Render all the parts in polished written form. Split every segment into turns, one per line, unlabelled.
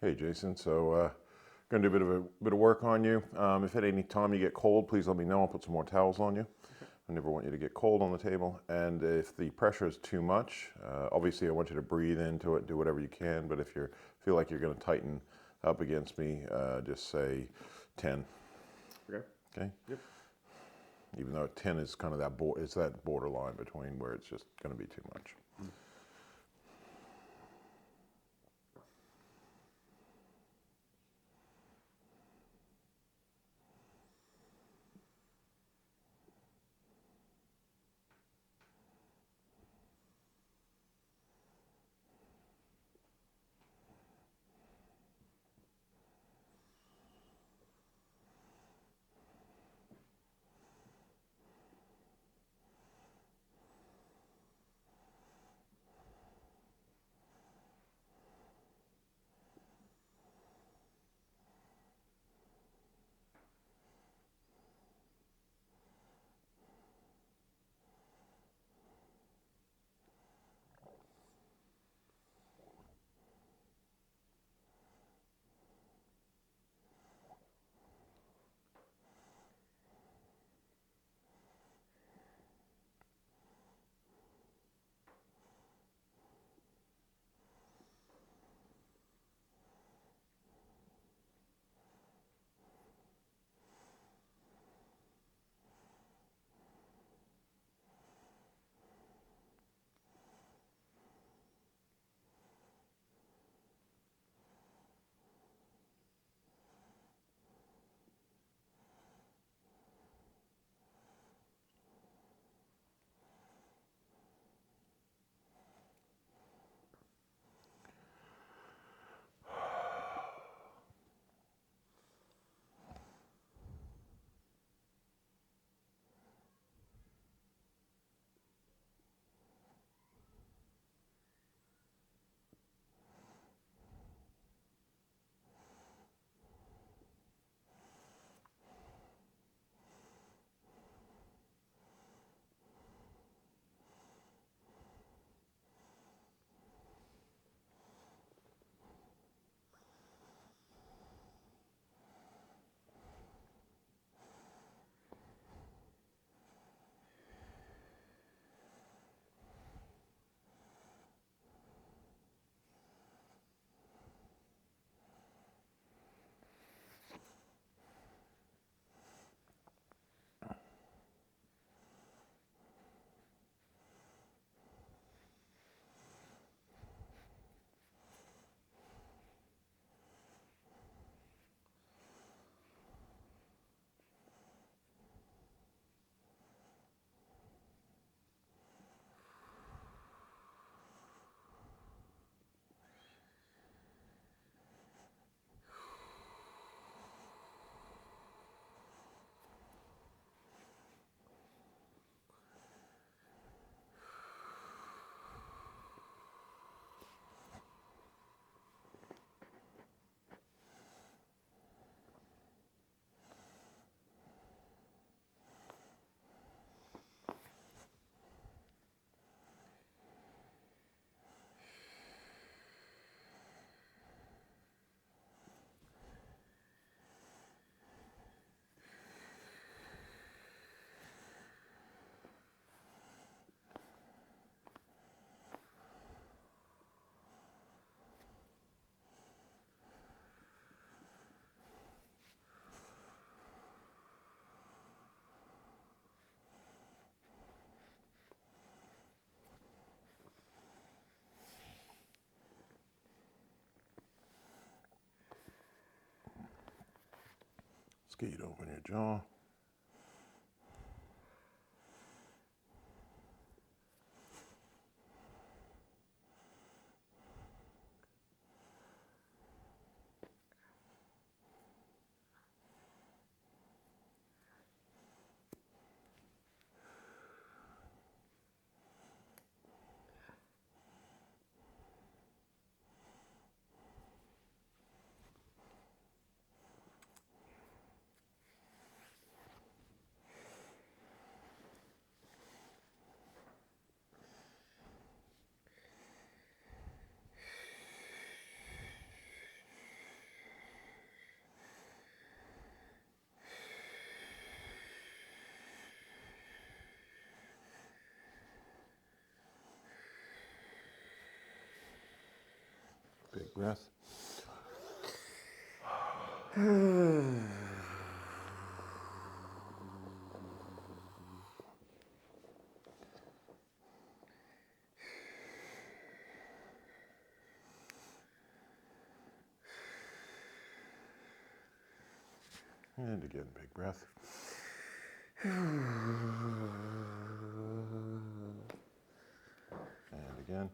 Hey Jason, so going to do a bit of work on you. If at any time you get cold, please let me know. I'll put some more towels on you. I never want you to get cold on the table. And if the pressure is too much, obviously I want you to breathe into it, do whatever you can. But if you feel like you're going to tighten up against me, just say 10.
Okay.
Okay.
Yep.
Even though 10 is kind of it's that borderline between where it's just going to be too much. Let's get you to open your jaw. Big breath. And again, big breath. And again.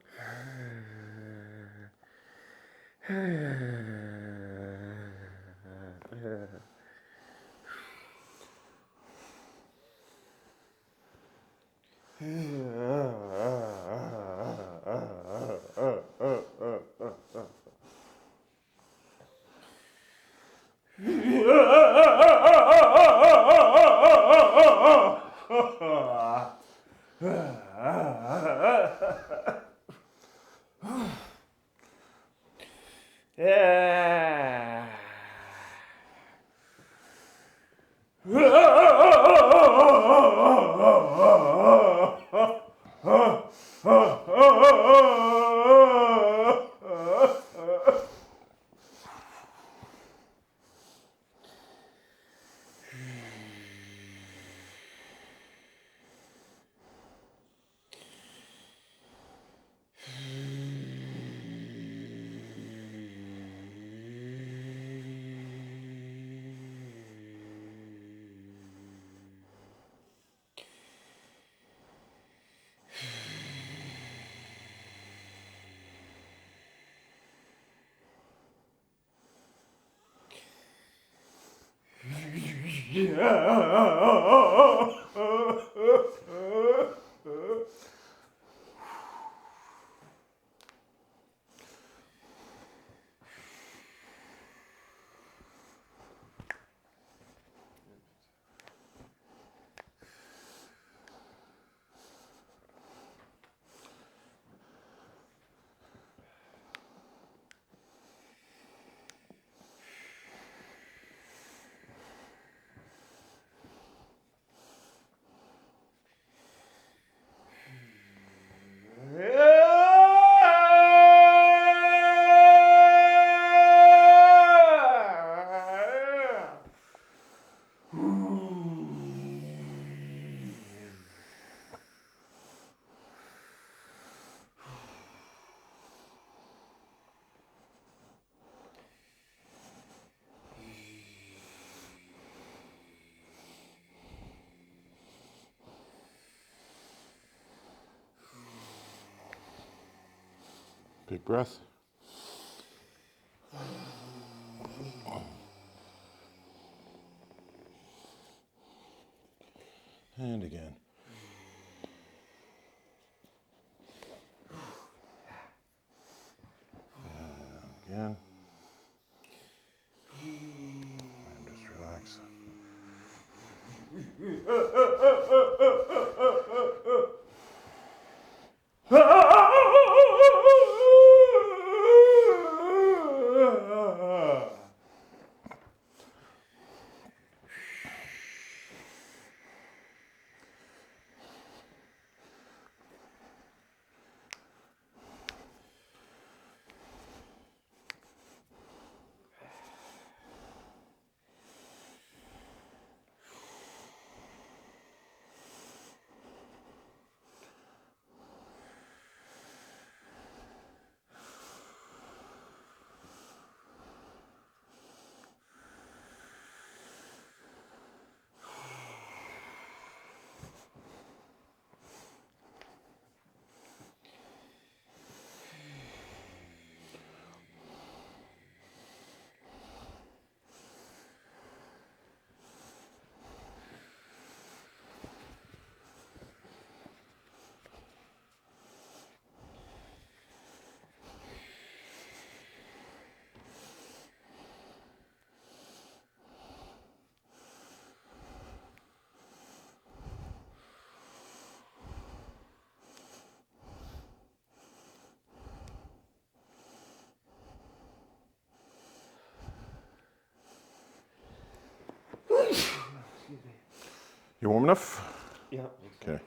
Big breath. And again. And again. And just relax. You warm enough?
Yeah.
Okay.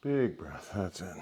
Big breath, that's it.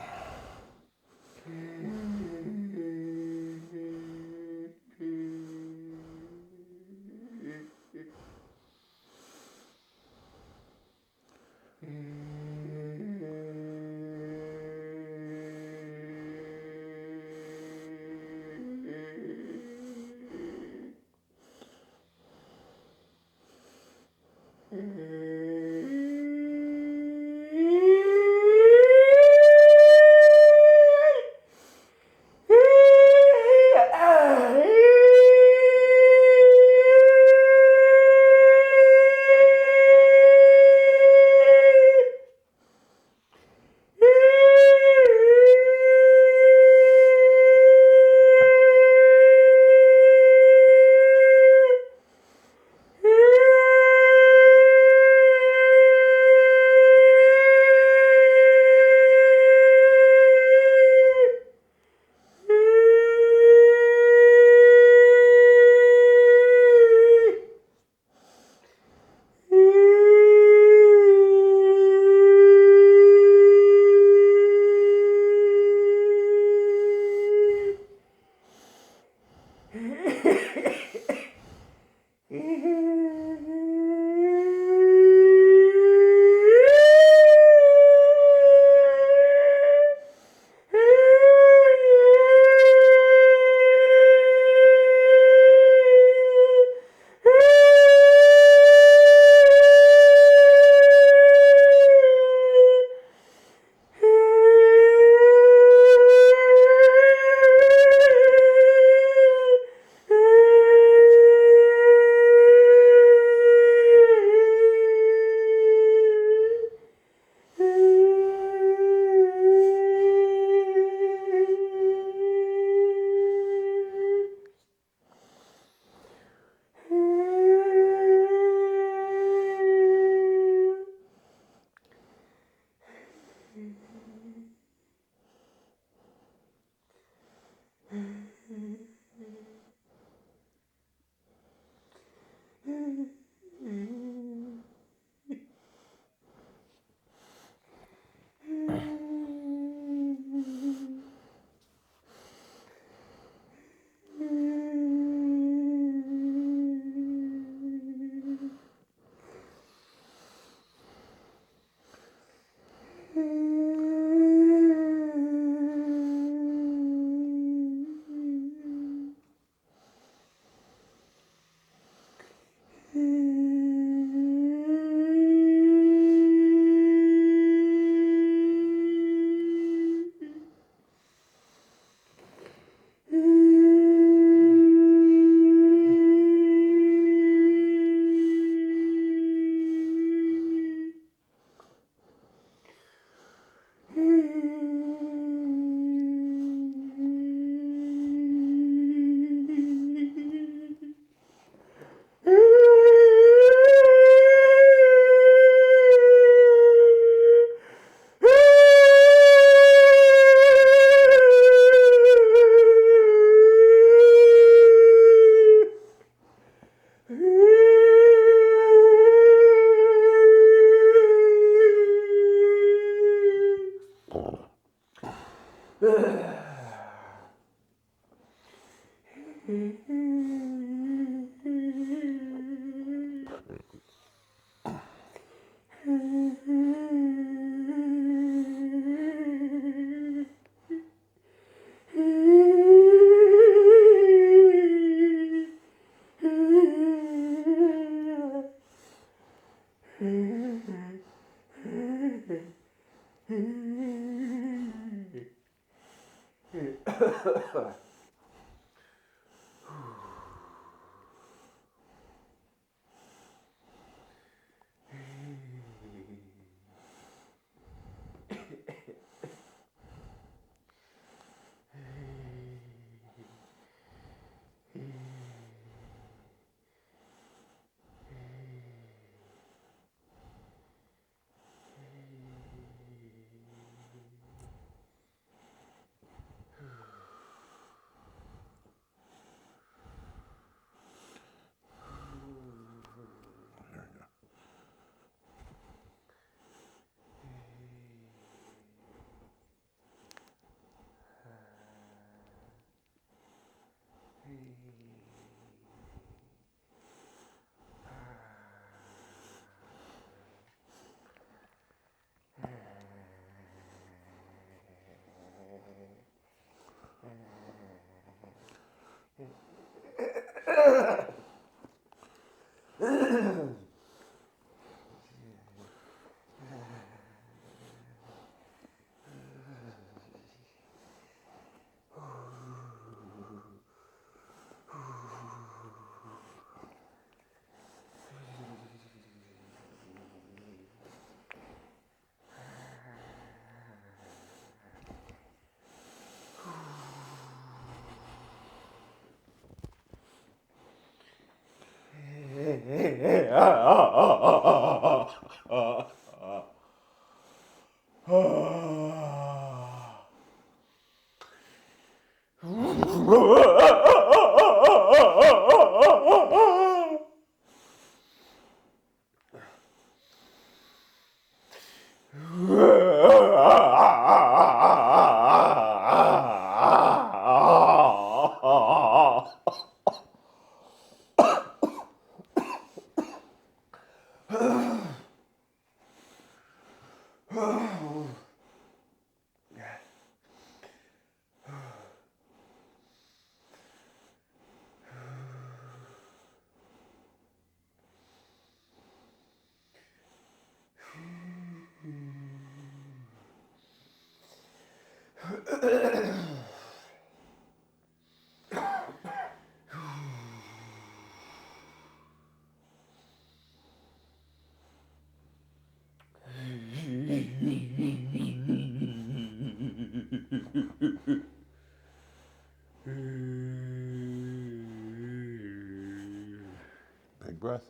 Big breath.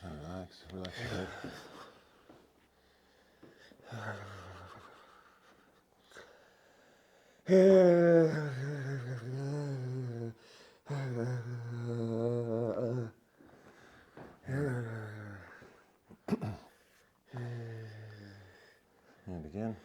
Relax, relax your head. And again.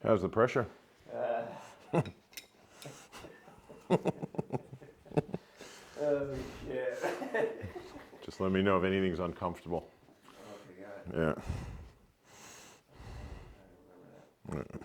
How's the pressure?
Oh shit.
Just let me know if anything's uncomfortable.
Okay, got it.
Yeah.
I remember that.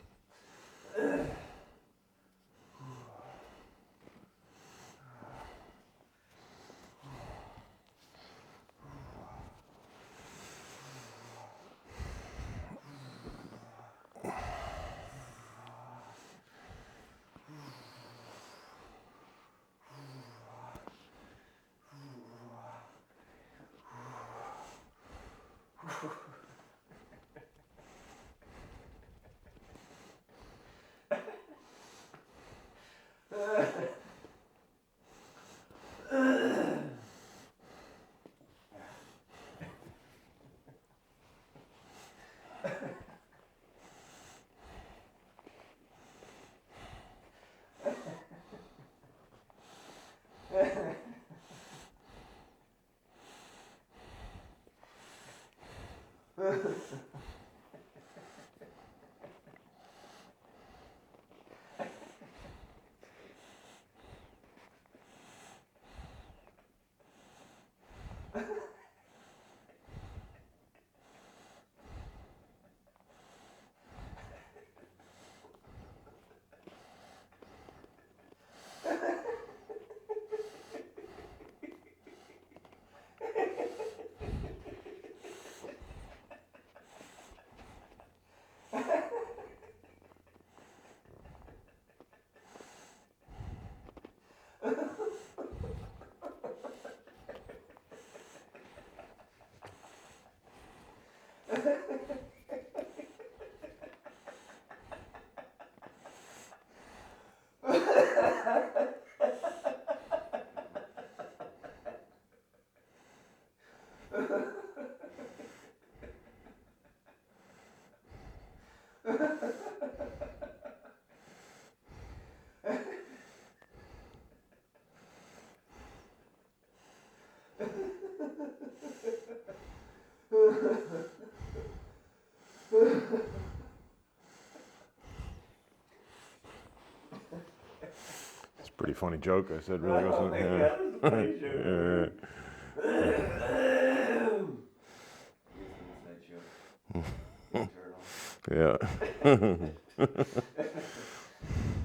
It's a pretty funny joke. I said, really
Oh
wasn't
my
it?
God, that was a funny joke.
Yeah.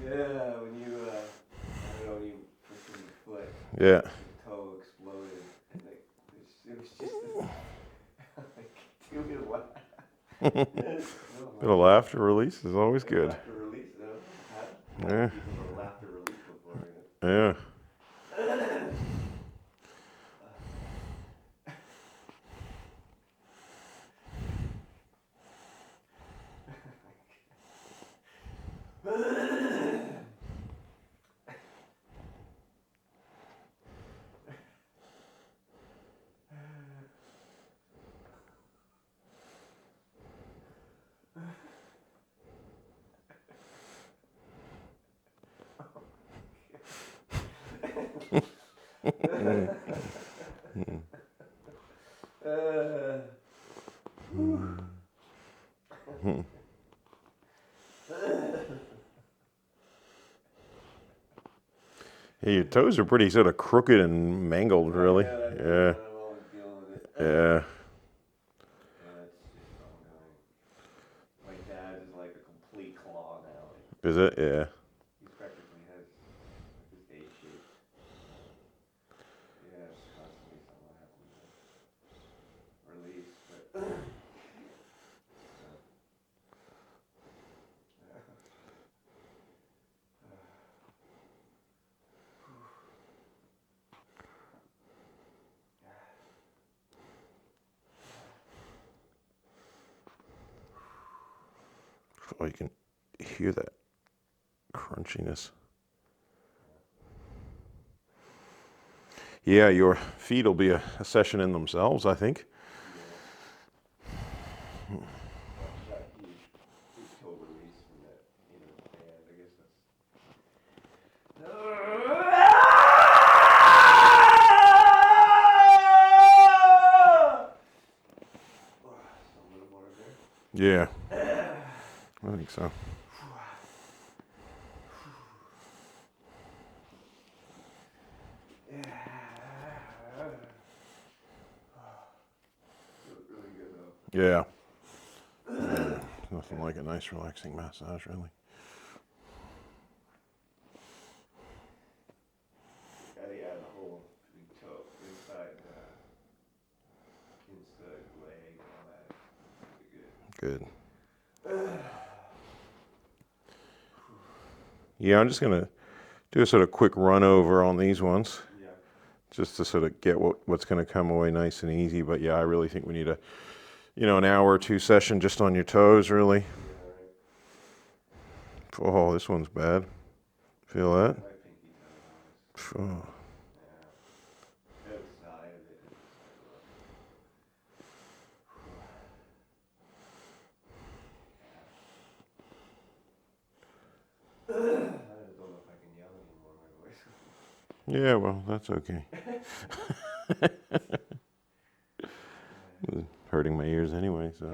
Yeah, when you, I don't know, when you freaking your foot,
Yeah.
your toe exploded, and it was just like, too many laugh.
Bit of laughter release is always good.
Laughter release, I've
Yeah.
had people go laughter release before,
Yeah. Hey, your toes are pretty sort of crooked and mangled, really.
Yeah, that's
Yeah.
I'm always dealing with it.
Yeah.
Yeah, it's just ongoing. My dad is like a complete claw now.
Is it? Yeah.
He practically has like this A shape. Yeah, it's constantly something having to release, but
Oh, you can hear that crunchiness. Yeah, your feet will be a session in themselves, I think.
well, I got huge toe release from that, band. I guess that's. A little more there.
Yeah. I think so. Yeah. Yeah. Nothing like a nice relaxing massage, really.
Yeah, the whole toe, inside leg, and all that. Pretty
Good. Yeah, I'm just going to do a sort of quick run over on these ones,
Yeah.
just to sort of get what's going to come away nice and easy. But yeah, I really think we need an hour or two session just on your toes, really.
Yeah, right.
Oh, this one's bad. Feel that?
My pinky toe is
Oh.
yeah. Outside of it. I don't know if I can yell anymore. My voice.
Yeah, well, that's okay. Hurting my ears anyway, so.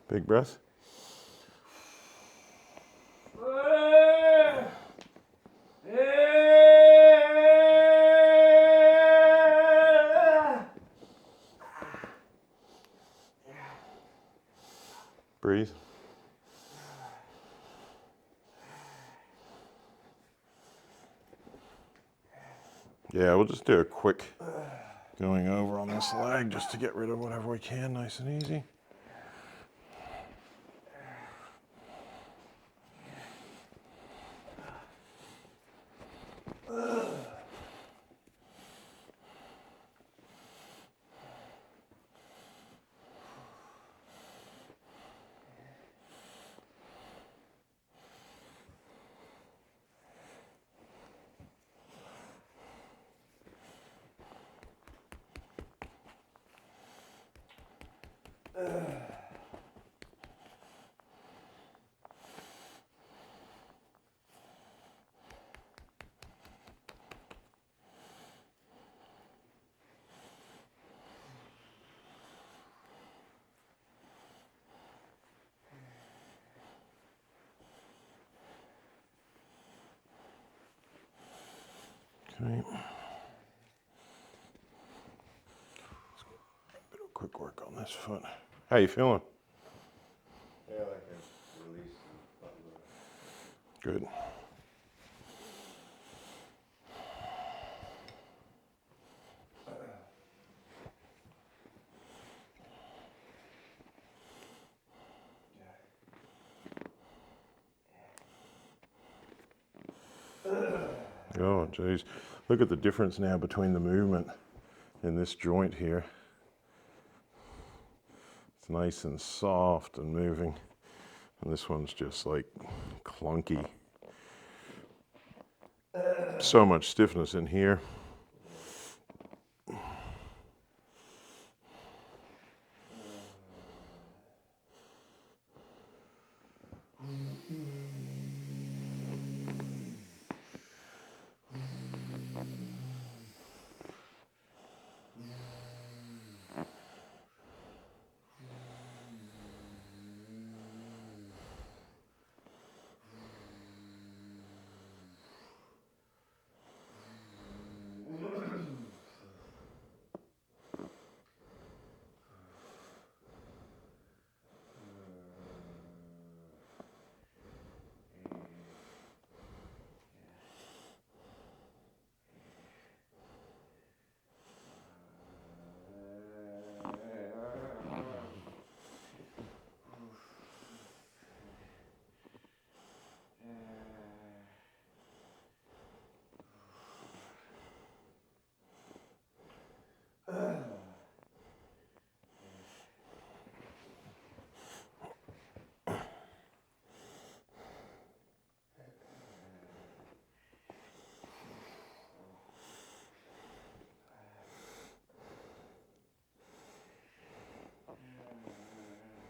Big breath. Breathe. Yeah, we'll just do a quick going over on this leg just to get rid of whatever we can, nice and easy. Okay. Bit of quick work on this foot. How you feeling?
Yeah, like a release and
Good. Oh, geez. Look at the difference now between the movement in this joint here. It's nice and soft and moving. And this one's just like clunky. So much stiffness in here.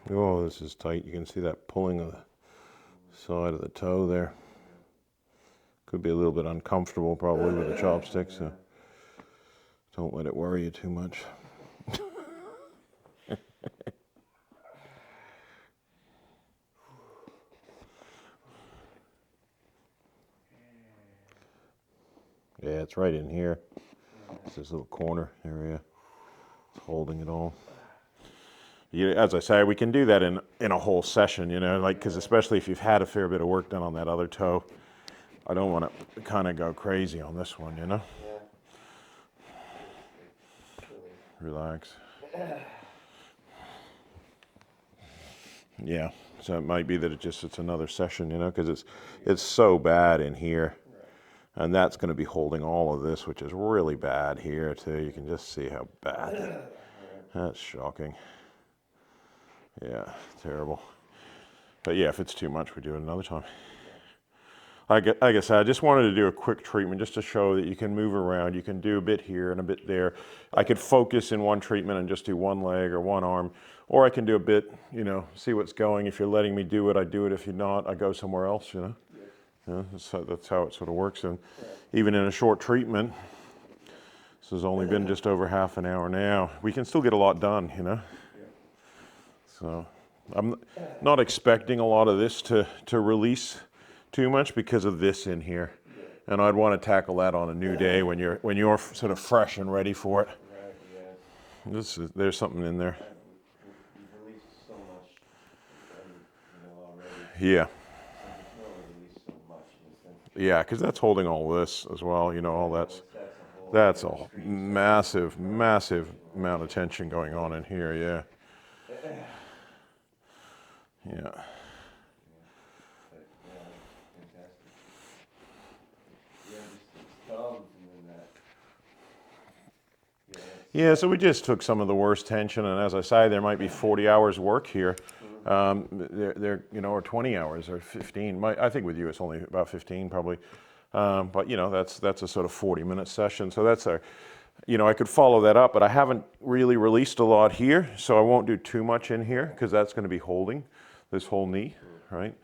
Oh, this is tight. You can see that pulling of the side of the toe there. Could be a little bit uncomfortable probably with the chopsticks, so don't let it worry you too much. Yeah, it's right in here. It's this little corner area. It's holding it all. As I say, we can do that in a whole session, you know, like, because especially if you've had a fair bit of work done on that other toe, I don't want to kind of go crazy on this one, you know. Relax. Yeah, so it might be that it's another session, you know, because it's so bad in here, and that's going to be holding all of this, which is really bad here too. You can just see how bad. That's shocking. Yeah, terrible. But yeah, if it's too much, we do it another time. Like I said, I just wanted to do a quick treatment just to show that you can move around. You can do a bit here and a bit there. I could focus in one treatment and just do one leg or one arm, or I can do a bit, you know, see what's going. If you're letting me do it, I do it. If you're not, I go somewhere else, you know. Yeah, that's how it sort of works. And even in a short treatment, this has only been just over half an hour now, we can still get a lot done, you know. So I'm not expecting a lot of this to release too much because of this in here, and I'd want to tackle that on a new day when you're sort of fresh and ready for it. There's something in there.
You've released so much, already.
Yeah.
Release so much.
Yeah, because that's holding all this as well. You know, all that's a massive amount of tension going on in here. Yeah. Yeah. Yeah, so we just took some of the worst tension, and as I say, there might be 40 hours work here. There, you know, or 20 hours or 15. I think with you it's only about 15 probably. But you know, that's a sort of 40-minute session. So that's you know, I could follow that up, but I haven't really released a lot here, so I won't do too much in here because that's going to be holding this whole knee, right?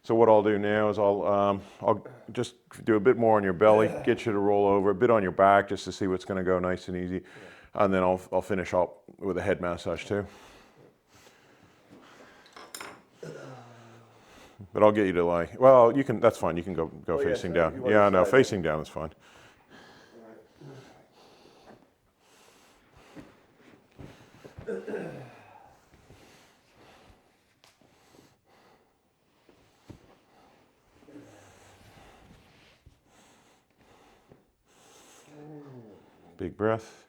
So what I'll do now is I'll just do a bit more on your belly, get you to roll over, a bit on your back just to see what's going to go nice and easy. And then I'll finish up with a head massage too. But I'll get you to lie. Well, you can. That's fine. You can go facing down. Yeah, no, facing down is fine. Big breath.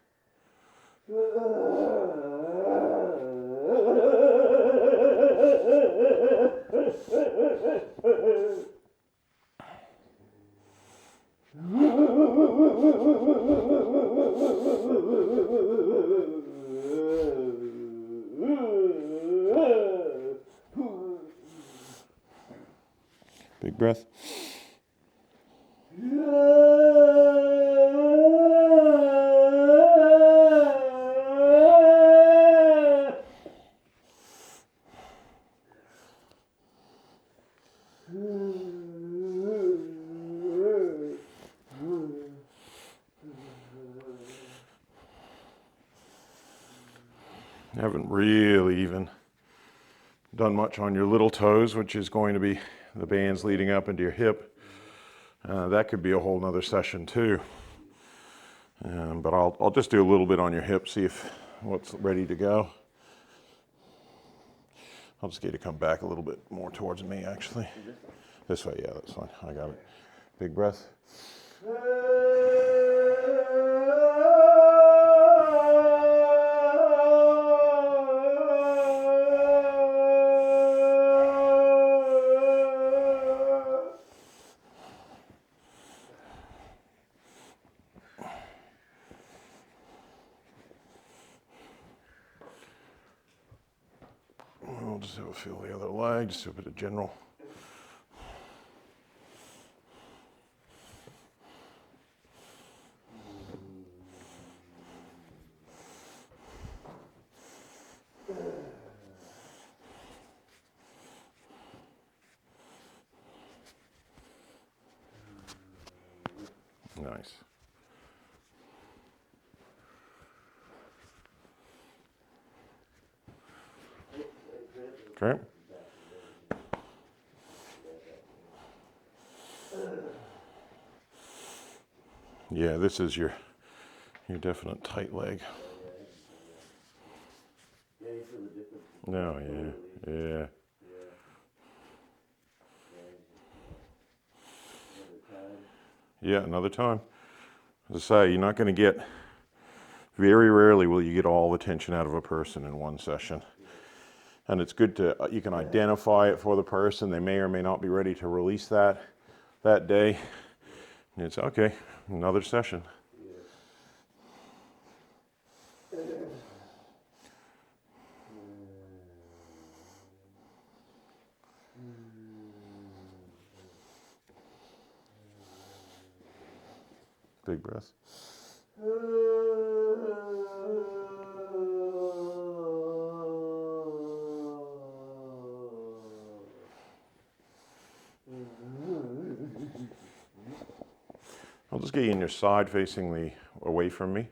Big breath. Haven't really even done much on your little toes, which is going to be the bands leading up into your hip. That could be a whole nother session too. But I'll just do a little bit on your hip, see if what's ready to go. I'll just get you to come back a little bit more towards me, actually. This way, yeah, that's fine. I got it. Big breath. We'll just have a feel the other leg, just do a bit of general. Nice. Okay. Yeah, this is your definite tight leg.
Yeah, you feel the difference.
No, yeah. Yeah, another time. As I say, you're not going to get, very rarely will you get all the tension out of a person in one session. And it's good to, you can identify it for the person. They may or may not be ready to release that day. And it's okay, another session. Big breath. I'll just get you in your side facing away from me.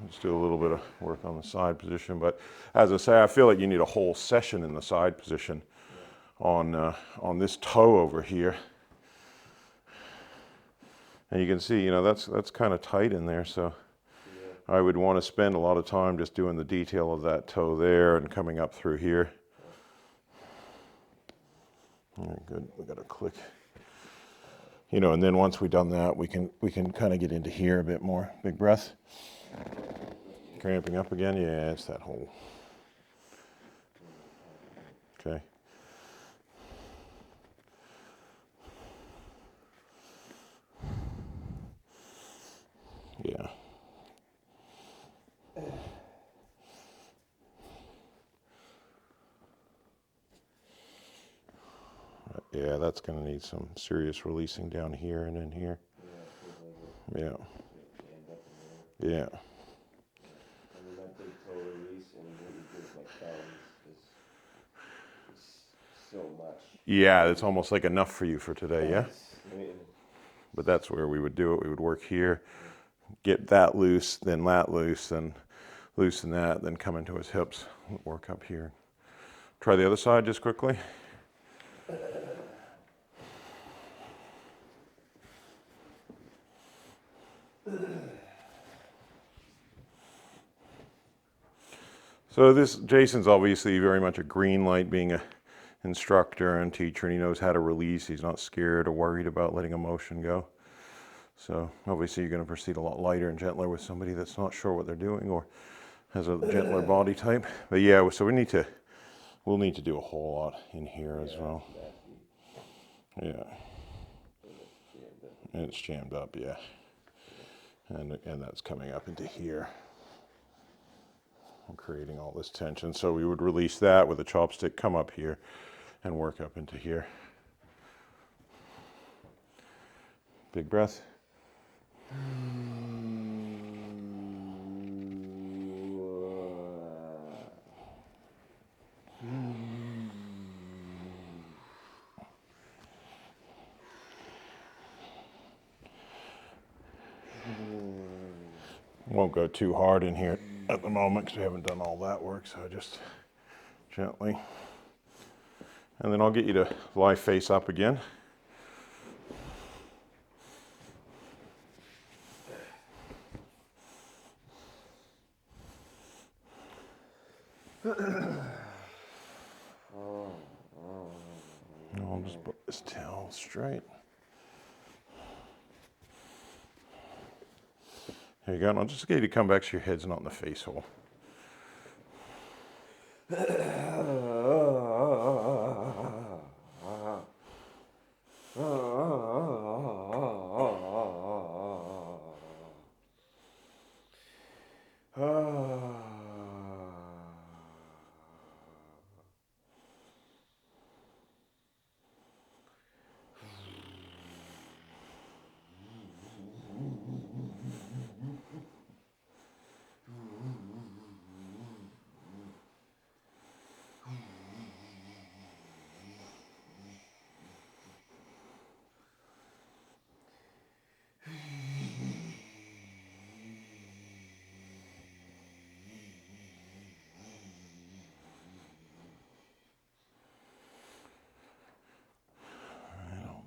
Let's do a little bit of work on the side position. But as I say, I feel like you need a whole session in the side position on this toe over here. And you can see, that's kind of tight in there. So I would want to spend a lot of time just doing the detail of that toe there and coming up through here. All right, good. We got to click. And then once we've done that, we can kind of get into here a bit more. Big breath. Cramping up again. Yeah, it's that hole. Okay. Yeah. Yeah, that's going to need some serious releasing down here and in here. Yeah. Yeah.
And that big toe release and really gives my calves it's so much.
Yeah, it's almost like enough for you for today, yeah?
Yeah.
But that's where we would do it. We would work here, get that loose, then that loose, then loosen that, then come into his hips, work up here. Try the other side just quickly. So Jason's obviously very much a green light, being an instructor and teacher, and he knows how to release. He's not scared or worried about letting emotion go. So obviously you're going to proceed a lot lighter and gentler with somebody that's not sure what they're doing or has a gentler body type. But yeah, so we'll need to do a whole lot in here as well. Yeah. And it's jammed up, yeah. And that's coming up into here. I'm creating all this tension. So we would release that with a chopstick, come up here and work up into here. Big breath. Won't go too hard in here at the moment because we haven't done all that work, so just gently. And then I'll get you to lie face up again. I'll just put this towel straight. There you go. And I'll just get you to come back so your head's not in the face hole.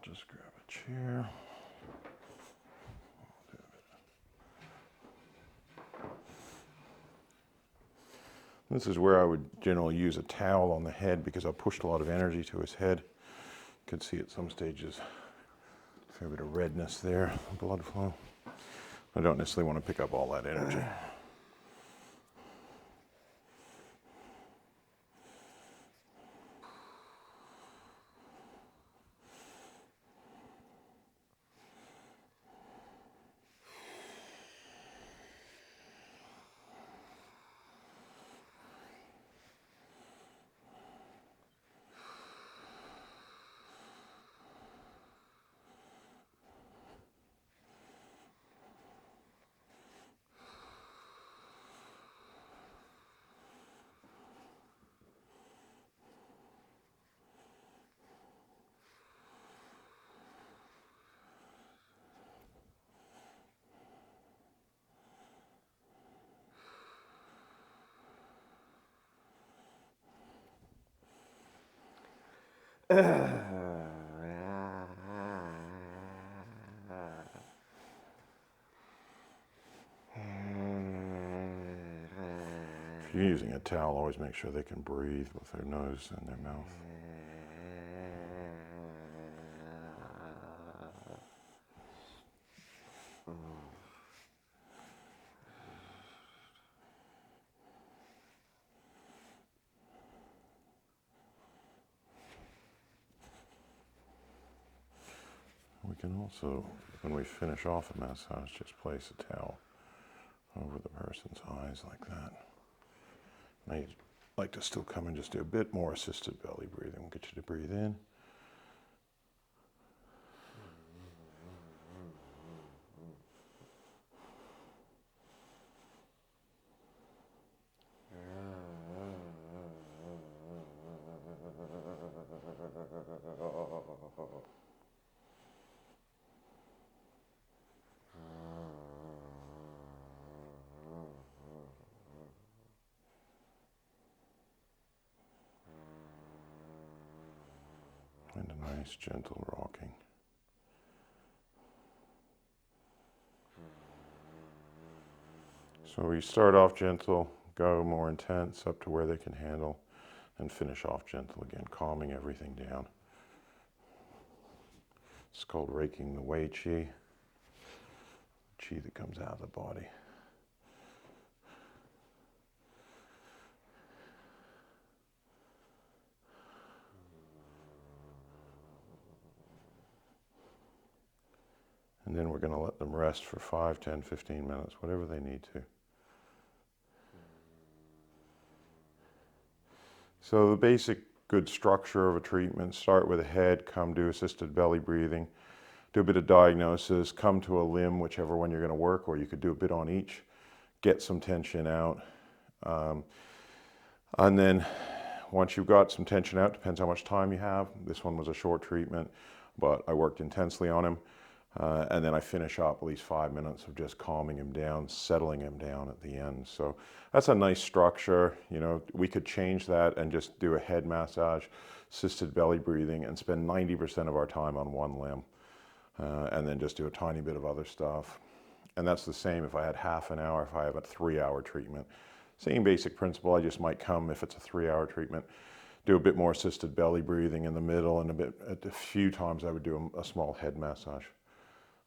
Just grab a chair. This is where I would generally use a towel on the head because I pushed a lot of energy to his head. You can see at some stages a fair bit of redness there, blood flow. I don't necessarily want to pick up all that energy. If you're using a towel, always make sure they can breathe with their nose and their mouth. We can also, when we finish off a massage, just place a towel over the person's eyes like that. Now you'd like to still come and just do a bit more assisted belly breathing. We'll get you to breathe in. And a nice gentle rocking. So we start off gentle, go more intense up to where they can handle, and finish off gentle again, calming everything down. It's called raking the wei qi, qi that comes out of the body. And then we're going to let them rest for 5, 10, 15 minutes, whatever they need to. So the basic good structure of a treatment, start with the head, come do assisted belly breathing, do a bit of diagnosis, come to a limb, whichever one you're going to work, or you could do a bit on each, get some tension out. And then once you've got some tension out, depends how much time you have. This one was a short treatment, but I worked intensely on him. And then I finish up at least 5 minutes of just calming him down, settling him down at the end. So that's a nice structure. You know, we could change that and just do a head massage, assisted belly breathing, and spend 90% of our time on one limb. And then just do a tiny bit of other stuff. And that's the same if I had half an hour, if I have a 3-hour treatment. Same basic principle. I just might come, if it's a 3-hour treatment, do a bit more assisted belly breathing in the middle, and a few times I would do a small head massage.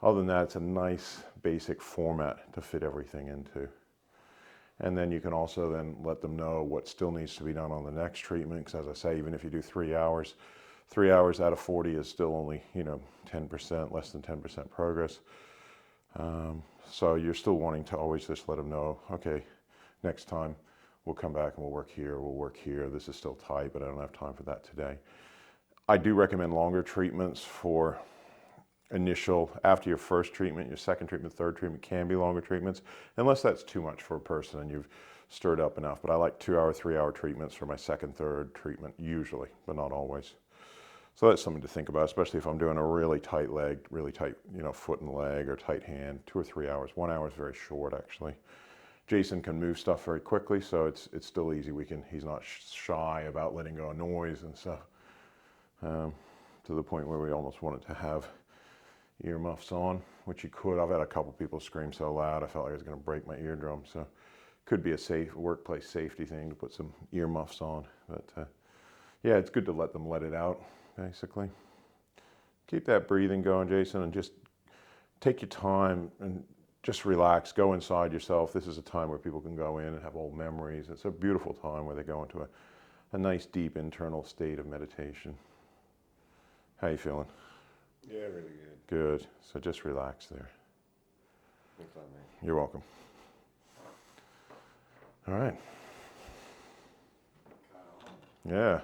Other than that, it's a nice basic format to fit everything into. And then you can also then let them know what still needs to be done on the next treatment, because as I say, even if you do 3 hours, 3 hours out of 40 is still only, 10%, less than 10% progress. So you're still wanting to always just let them know, okay, next time we'll come back and we'll work here, this is still tight, but I don't have time for that today. I do recommend longer treatments for initial, after your first treatment, your second treatment, third treatment can be longer treatments, unless that's too much for a person and you've stirred up enough. But I like 2-hour, 3-hour treatments for my second, third treatment, usually, but not always. So that's something to think about, especially if I'm doing a really tight leg, really tight, foot and leg, or tight hand. 2 or 3 hours. 1 hour is very short, actually. Jason can move stuff very quickly, so it's still easy. He's not shy about letting go of noise and stuff. to the point where we almost wanted to have earmuffs on, which you could. I've had a couple people scream so loud I felt like I was going to break my eardrum. So could be a safe workplace safety thing to put some earmuffs on. But yeah, it's good to let them let it out, basically. Keep that breathing going, Jason, and just take your time and just relax. Go inside yourself. This is a time where people can go in and have old memories. It's a beautiful time where they go into a nice, deep internal state of meditation. How you feeling?
Yeah, really good.
Good. So just relax there.
Thanks a lot, man.
You're welcome. All right. Yeah.